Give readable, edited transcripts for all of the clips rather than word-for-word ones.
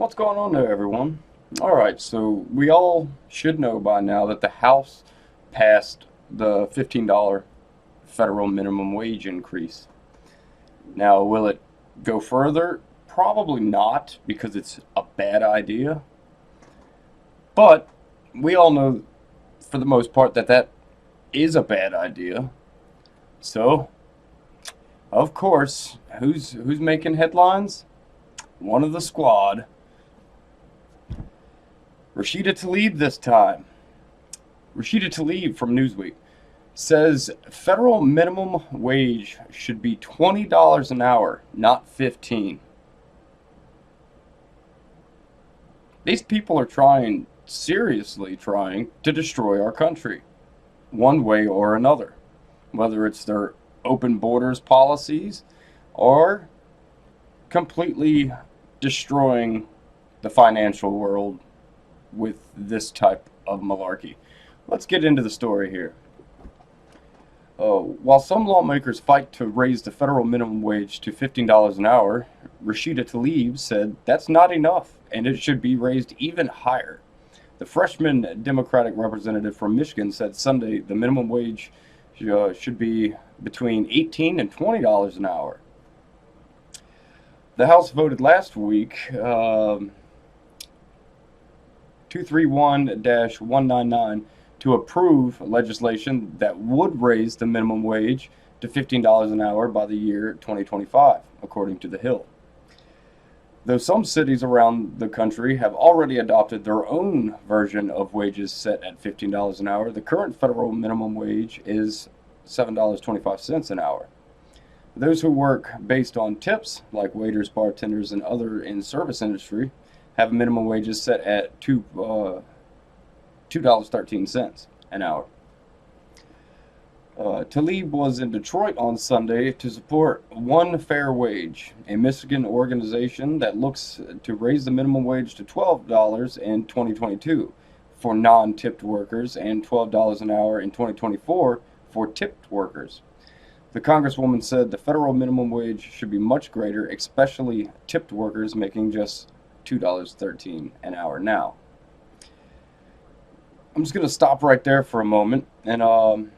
What's going on there, everyone? Alright, so we all should know by now that the House passed the $15 federal minimum wage increase. Now, will it go further? Probably not, because it's a bad idea. But we all know, for the most part, that that is a bad idea. So, of course, who's making headlines? One of the squad. Rashida Tlaib this time. Rashida Tlaib from Newsweek says federal minimum wage should be $20 an hour, not 15. These people are seriously trying to destroy our country, one way or another, whether it's their open borders policies or completely destroying the financial world with this type of malarkey. Let's get into the story here. While some lawmakers fight to raise the federal minimum wage to $15 an hour, Rashida Tlaib said that's not enough and it should be raised even higher. The freshman Democratic representative from Michigan said Sunday the minimum wage should be between $18 and $20 an hour. The House voted last week 231-199 to approve legislation that would raise the minimum wage to $15 an hour by the year 2025, according to The Hill. Though some cities around the country have already adopted their own version of wages set at $15 an hour, the current federal minimum wage is $7.25 an hour. Those who work based on tips, like waiters, bartenders, and other in service industry, have minimum wages set at $2.13 an hour. Tlaib was in Detroit on Sunday to support One Fair Wage, a Michigan organization that looks to raise the minimum wage to $12 in 2022 for non-tipped workers and $12 an hour in 2024 for tipped workers. The Congresswoman said the federal minimum wage should be much greater, especially tipped workers making just $2.13 an hour now. I'm just going to stop right there for a moment and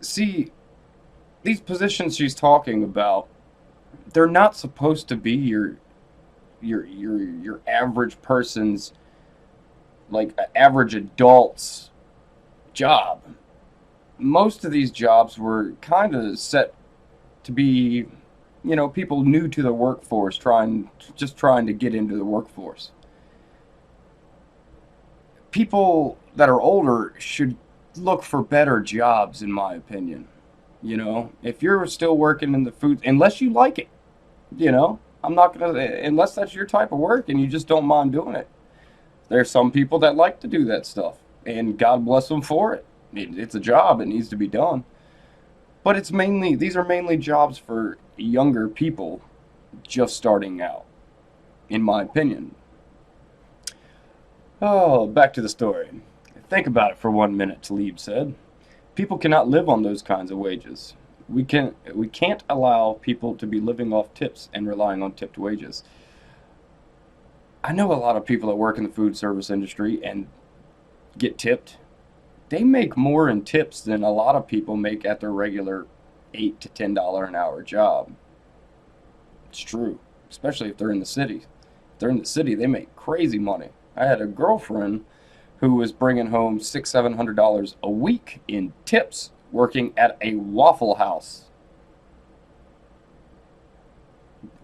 see, these positions she's talking about, they're not supposed to be your average person's, like average adult's job. Most of these jobs were kind of set to be, people new to the workforce, trying to get into the workforce. People that are older should look for better jobs, in my opinion. If you're still working in the food, unless you like it, I'm not gonna, unless that's your type of work and you just don't mind doing it. There's some people that like to do that stuff, and God bless them for it. It's a job, it needs to be done. But these are mainly jobs for younger people just starting out, in my opinion. Oh, back to the story. Think about it for 1 minute, Tlaib said. People cannot live on those kinds of wages. We can't allow people to be living off tips and relying on tipped wages. I know a lot of people that work in the food service industry and get tipped. They make more in tips than a lot of people make at their regular $8 to $10 an hour job. It's true, especially if they're in the city. If they're in the city, they make crazy money. I had a girlfriend who was bringing home $600-700 a week in tips working at a Waffle House.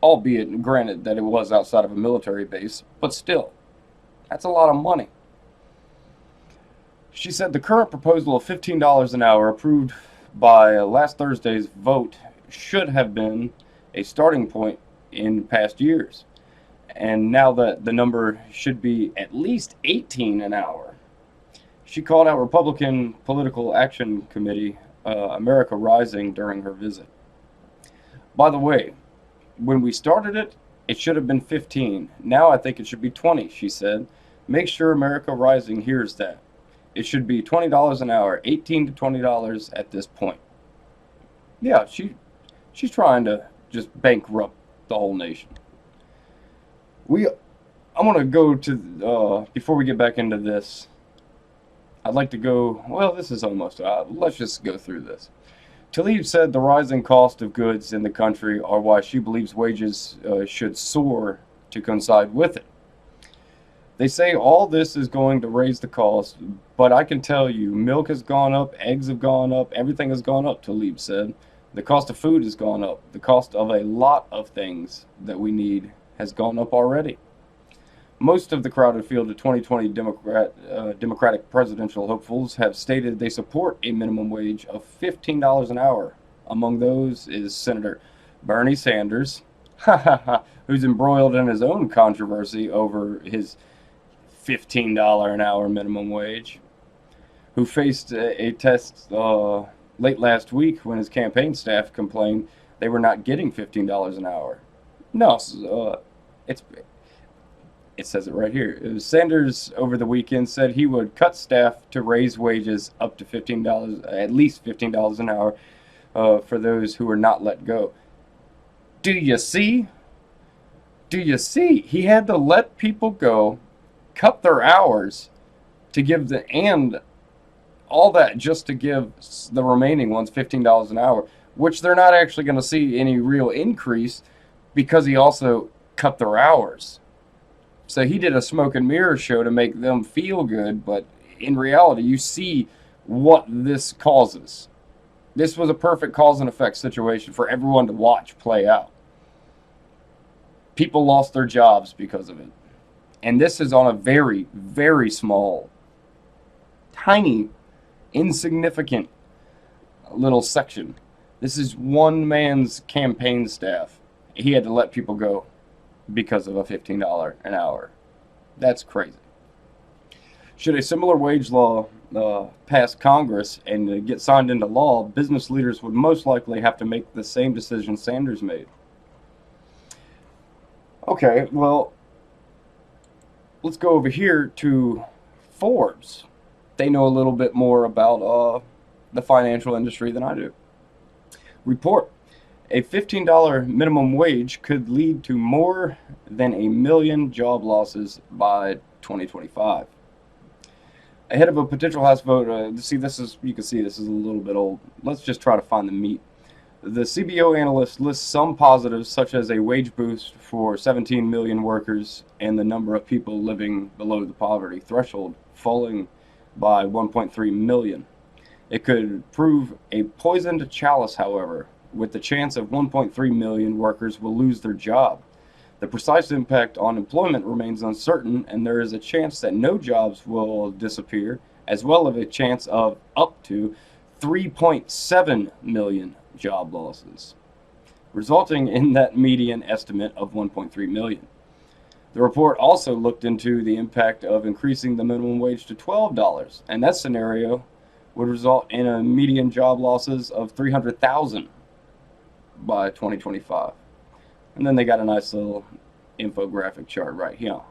Albeit, granted, that it was outside of a military base, but still, that's a lot of money. She said the current proposal of $15 an hour approved by last Thursday's vote should have been a starting point in past years. And now that the number should be at least $18 an hour. She called out Republican Political Action Committee, America Rising, during her visit. By the way, when we started it, it should have been 15. Now I think it should be 20, she said. Make sure America Rising hears that. It should be $20 an hour, $18 to $20 at this point. Yeah, she's trying to just bankrupt the whole nation. We, I want to go to, before we get back into this, I'd like to go, well, this is almost, let's just go through this. Tlaib said the rising cost of goods in the country are why she believes wages should soar to coincide with it. They say all this is going to raise the cost, but I can tell you, milk has gone up, eggs have gone up, everything has gone up, Tlaib said. The cost of food has gone up. The cost of a lot of things that we need has gone up already. Most of the crowded field of 2020 Democratic presidential hopefuls have stated they support a minimum wage of $15 an hour. Among those is Senator Bernie Sanders, who's embroiled in his own controversy over his $15 an hour minimum wage, who faced a test late last week when his campaign staff complained they were not getting $15 an hour. No, it says it right here. Sanders over the weekend said he would cut staff to raise wages up to $15, at least $15 an hour, for those who are not let go. Do you see? Do you see? He had to let people go, cut their hours to give and all that just to give the remaining ones $15 an hour, which they're not actually going to see any real increase because he also cut their hours. So he did a smoke and mirror show to make them feel good, but in reality, you see what this causes. This was a perfect cause and effect situation for everyone to watch play out. People lost their jobs because of it. And this is on a very, very small, tiny, insignificant little section. This is one man's campaign staff. He had to let people go because of a $15 an hour. That's crazy. Should a similar wage law pass Congress and get signed into law, business leaders would most likely have to make the same decision Sanders made. Okay, well, let's go over here to Forbes. They know a little bit more about the financial industry than I do. Report. A $15 minimum wage could lead to more than 1 million job losses by 2025. Ahead of a potential House vote, you can see this is a little bit old. Let's just try to find the meat. The CBO analyst lists some positives, such as a wage boost for 17 million workers and the number of people living below the poverty threshold falling by 1.3 million. It could prove a poisoned chalice, however, with the chance of 1.3 million workers will lose their job. The precise impact on employment remains uncertain, and there is a chance that no jobs will disappear, as well as a chance of up to 3.7 million job losses, resulting in that median estimate of 1.3 million. The report also looked into the impact of increasing the minimum wage to $12, and that scenario would result in a median job losses of 300,000 by 2025. And then they got a nice little infographic chart right here.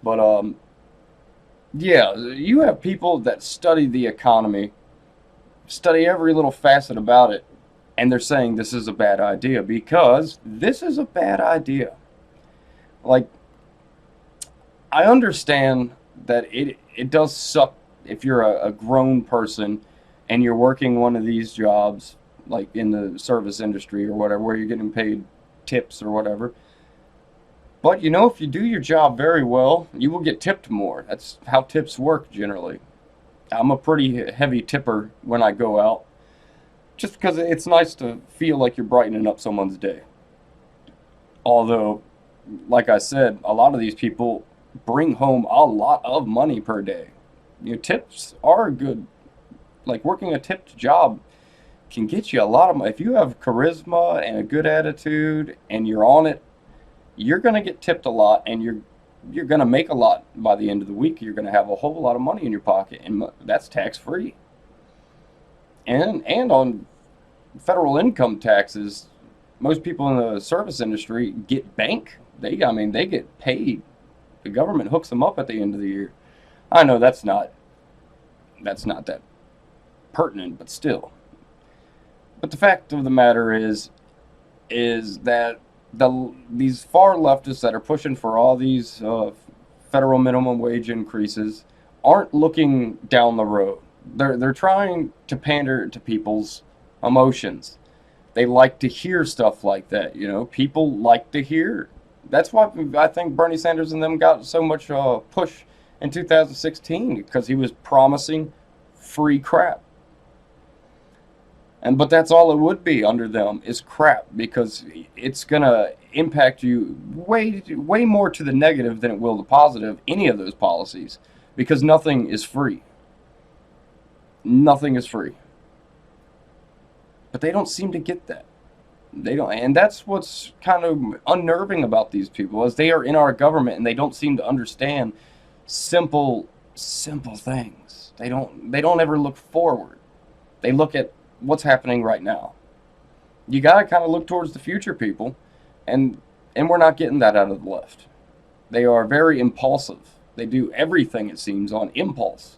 But yeah, you have people that study the economy, study every little facet about it, and they're saying this is a bad idea because this is a bad idea. Like, I understand that it does suck if you're a grown person and you're working one of these jobs, like in the service industry or whatever, where you're getting paid tips or whatever. But you know, if you do your job very well, you will get tipped more. That's how tips work generally. I'm a pretty heavy tipper when I go out, just because it's nice to feel like you're brightening up someone's day. Although, like I said, a lot of these people bring home a lot of money per day. You know, tips are good. Like, working a tipped job can get you a lot of money. If you have charisma and a good attitude and you're on it, you're going to get tipped a lot, and you're going to make a lot by the end of the week. You're going to have a whole lot of money in your pocket, and that's tax-free. And on federal income taxes, most people in the service industry get bank. They get paid. The government hooks them up at the end of the year. I know that's not that pertinent, but still. But the fact of the matter is that these far leftists that are pushing for all these federal minimum wage increases aren't looking down the road. They're trying to pander to people's emotions. They like to hear stuff like that, you know. People like to hear. That's why I think Bernie Sanders and them got so much push in 2016, because he was promising free crap. But that's all it would be under them, is crap, because it's gonna impact you way more to the negative than it will the positive. Any of those policies, because nothing is free. Nothing is free. But they don't seem to get that. They don't, and that's what's kind of unnerving about these people, is they are in our government and they don't seem to understand simple things. They don't ever look forward. They look at what's happening right now. You got to kind of look towards the future, people, and we're not getting that out of the left. They are very impulsive. They do everything, it seems, on impulse.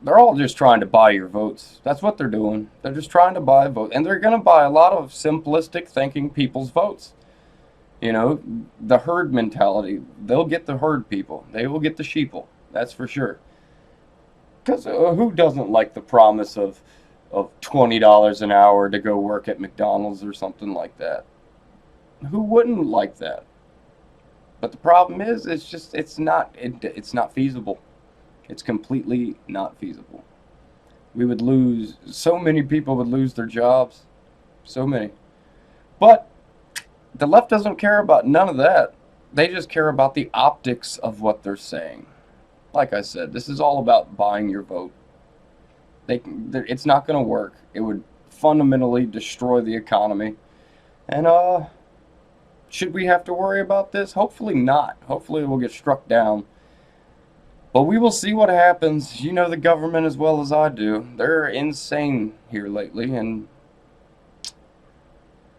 They're all just trying to buy your votes. That's what they're doing. They're just trying to buy votes, and they're going to buy a lot of simplistic thinking people's votes. You know, the herd mentality. They'll get the herd people. They will get the sheeple. That's for sure. Because who doesn't like the promise of $20 an hour to go work at McDonald's or something like that? Who wouldn't like that? But the problem is, it's not feasible. It's completely not feasible. We would lose, so many people would lose their jobs. So many. But the left doesn't care about none of that. They just care about the optics of what they're saying. Like I said, this is all about buying your vote. It's not going to work. It would fundamentally destroy the economy. And should we have to worry about this? Hopefully not. Hopefully we'll get struck down. But we will see what happens. You know the government as well as I do. They're insane here lately, and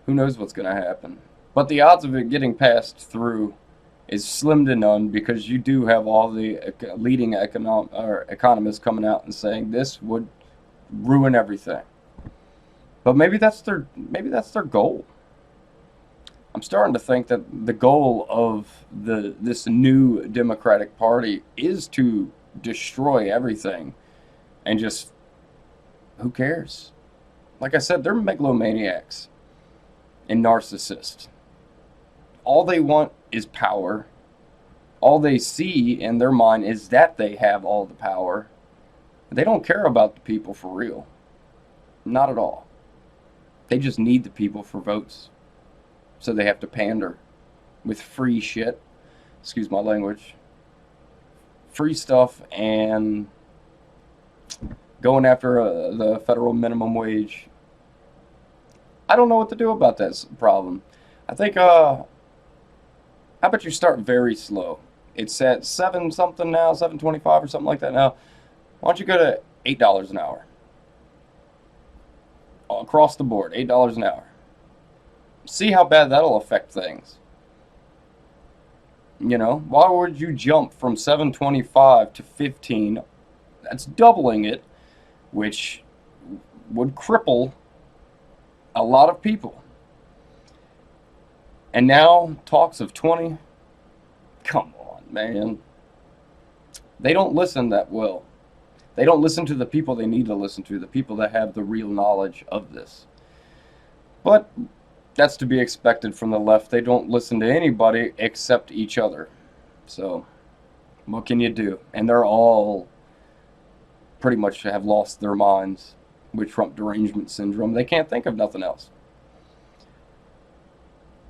who knows what's going to happen. But the odds of it getting passed through is slim to none, because you do have all the leading economists coming out and saying this would ruin everything. But maybe that's their goal. I'm starting to think that the goal of this new Democratic Party is to destroy everything, and just, who cares? Like I said, they're megalomaniacs and narcissists. All they want is power. All they see in their mind is that they have all the power. They don't care about the people for real. Not at all. They just need the people for votes. So they have to pander with free shit. Excuse my language. Free stuff, and going after the federal minimum wage. I don't know what to do about that problem. I think, how about you start very slow? It's at 7 something now, 7.25 or something like that now. Why don't you go to $8 an hour? Across the board, $8 an hour. See how bad that'll affect things. You know, why would you jump from 7.25 to 15? That's doubling it, which would cripple a lot of people. And now talks of 20. Come on, man. They don't listen that well. They don't listen to the people they need to listen to, the people that have the real knowledge of this. But that's to be expected from the left. They don't listen to anybody except each other. So what can you do? And they're all pretty much have lost their minds with Trump derangement syndrome. They can't think of nothing else.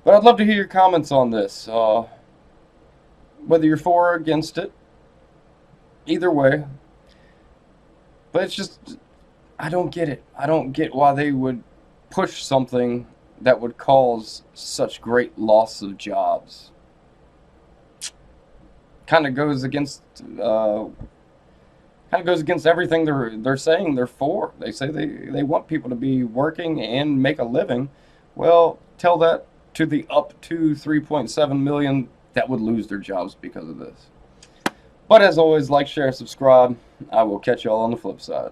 But I'd love to hear your comments on this. Whether you're for or against it. Either way. But it's just, I don't get it. I don't get why they would push something that would cause such great loss of jobs. Kind of goes against everything they're saying they're for. They say they want people to be working and make a living. Well, tell that to the up to 3.7 million that would lose their jobs because of this. But as always, like, share, subscribe. I will catch y'all on the flip side.